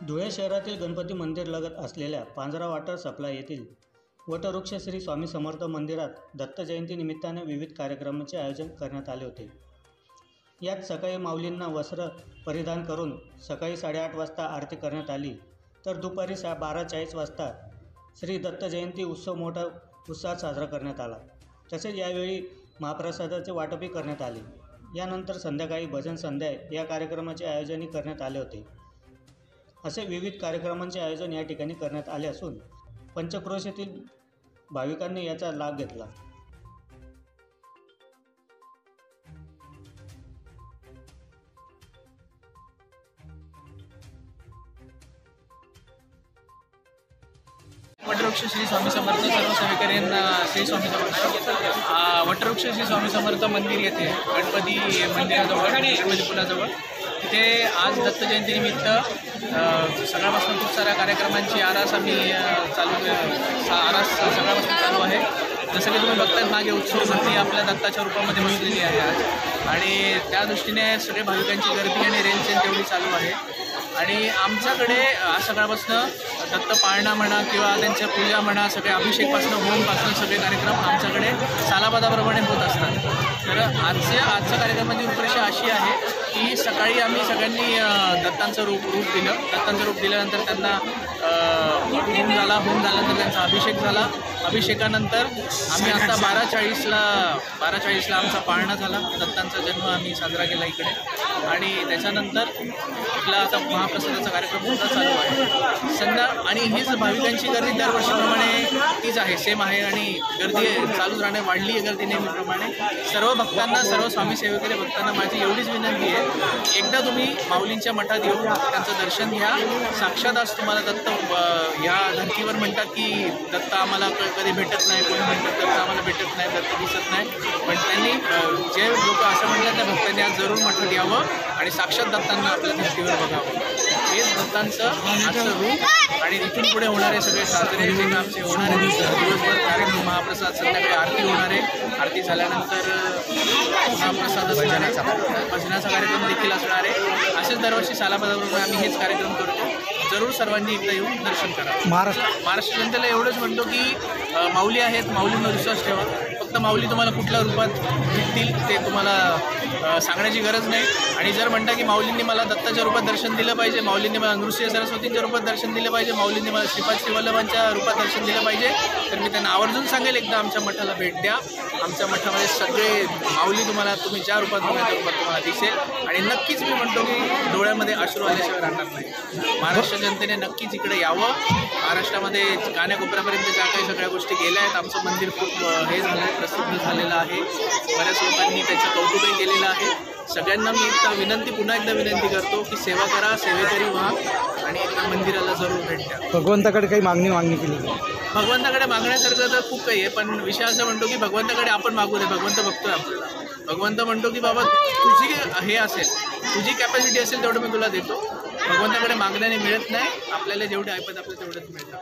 धुळे शहरातील गणपती मंदिर लगत असलेल्या पांजरा वॉटर सप्लाय येथील वटवृक्ष श्री स्वामी समर्थ मंदिरात दत्त जयंती निमित्ताने विविध कार्यक्रमांचे आयोजन करण्यात आले होते। यात सकाळी माऊलींना वस्त्र परिधान करून सकाळी 8:30 वाजता आरती करण्यात आली, तर दुपारी 12:40 वाजता श्री दत्त जयंती उत्सव मोठा उत्साहात साजरा करण्यात आला। तसेच यावेळी महाप्रसादाचे वाटपही करण्यात आले। यानंतर संध्याकाळी भजन संध्या या कार्यक्रमाचे आयोजनही करण्यात आले होते। असे विविध कार्यक्रमांचे आयोजन या ठिकाणी करण्यात आले असून पंचक्रोशीतील भाविकांनी याचा लाभ घेतला। वटवृक्ष श्री स्वामी समर्थ सर्व सेवेकऱ्यांना श्री स्वामी समर्थ। वटवृक्ष श्री स्वामी समर्थ मंदिर येथे गणपती मंदिराजवळ गणपती पुलाजवळ तिथे आज दत्त जयंतीनिमित्त सकाळपासून खूप साऱ्या कार्यक्रमांची आरास आम्ही सकाळपासून चालू आहे। जसं की तुम्ही बघताय मागे उत्सव मूर्ती आपल्या दत्ताच्या रूपामध्ये बसलेली आहे आज, आणि त्या दृष्टीने सगळे भाविकांची गर्दी आणि रेलचेल तेवढी चालू आहे। आणि आमच्याकडे आज सकाळपासून दत्त पाळणा म्हणा किंवा त्यांच्या पूजा म्हणा, सगळे अभिषेकपासून होमपासून सगळे कार्यक्रम आमच्याकडे सालाबादाप्रमाणे होत असतात। तर आजच्या कार्यक्रमाची रूपरेषा अशी आहे की सकाळी आम्ही सगळ्यांनी दत्तांचं रूप दिल्यानंतर त्यांना होम झाल्यानंतर त्यांचा अभिषेक झाला। अभिषेकानंतर आम्ही आता 12:40ला आमचा पाळणा झाला, दत्तांचा जन्म आम्ही साजरा केला इकडे, आणि त्याच्यानंतर आपला आता महाप्रसादाचा कार्यक्रम सुद्धा चालू आहे आणि हीच भाविकांची गर्दी दरवर्षीप्रमाणे तीच आहे, सेम आहे, आणि गर्दी चालूच राहणे, वाढली आहे गर्दी नेहमीप्रमाणे। सर्व भक्तांना, सर्व स्वामी सेवेकरी भक्तांना माझी एवढीच विनंती आहे, एकदा तुम्ही माऊलींच्या मठात येऊन त्यांचं दर्शन घ्या। साक्षात आज तुम्हाला दत्त ह्या धर्तीवर म्हणतात की दत्त आम्हाला कधी भेटत नाही, कोणी म्हणतात दत्त आम्हाला भेटत नाही, दत्त दिसत नाही, पण त्यांनी जे लोक असं म्हणतात त्या भक्तांनी आज जरूर मठात यावं आणि साक्षात दत्तांना आपल्या धर्तीवर बघावं। हेच दत्तांचं आजचं रूप, आणि इथून पुढे होणारे सगळे साजरे जे आमचे होणारे दिवसभर कार्यक्रम, महाप्रसाद, संध्याकाळी आरती होणार आहे, आरती झाल्यानंतर महाप्रसाद भजनाचा कार्यक्रम देखील असणार आहे। असेच दरवर्षी सालाबादाप्रमाणे आम्ही हेच कार्यक्रम करतो। जरूर सर्वांनी एकदा येऊन दर्शन करा। महाराष्ट्र जनतेला एवढंच म्हणतो की माऊली आहेत, माऊलींवर विश्वास ठेवा। फक्त माऊली तुम्हाला कुठल्या रूपात भेटतील ते तुम्हाला सांगण्याची गरज नाही। आणि जर म्हणता की माऊलींनी मला दत्ताच्या रूपात दर्शन दिलं पाहिजे, माऊलींनी मला नृसिंह सरस्वतींच्या रूपात दर्शन दिलं पाहिजे, माऊलींनी मला श्रीपाद श्रीवल्लभांच्या रूपात दर्शन दिलं पाहिजे, तर मी त्यांना आवर्जून सांगेल एकदा आमच्या मठाला भेट द्या। आमच्या मठामध्ये सगळे माऊली तुम्ही ज्या रूपात बघा त्या रूपात तुम्हाला दिसेल, आणि नक्कीच मी म्हणतो की डोळ्यामध्ये अश्रू आल्याशिवाय राहणार नाही। महाराष्ट्र जनतेने नक्कीच इकडे यावं। महाराष्ट्रामध्ये कान्याकोपऱ्यापर्यंत ज्या काही सगळ्या गोष्टी गेल्या आहेत, आमचं मंदिर खूप हे झालं आहे, प्रसिद्ध झालेलं आहे, बऱ्याच लोकांनी त्याचं कौतुकही केलेलं आहे। सगळ्यांना मी पुन्हा एकदा विनंती करतो की सेवा करा, सेवेकरी व्हा, आणि एकदा मंदिराला जरूर भेट द्या। भगवंताकडे काही मागणी केली? भगवंताकडे मागण्यासारखं तर खूप काही आहे, पण विषय असं म्हणतो की भगवंताकडे आपण मागू दे, भगवंत बघतोय आपल्याला। भगवंत म्हणतो की बाबा तुझी हे असेल, तुझी कॅपॅसिटी असेल तेवढं मी तुला देतो। भगवंताकडे मागण्याने मिळत नाही, आपल्याला जेवढे ऐपत आपल्याला तेवढंच मिळतं।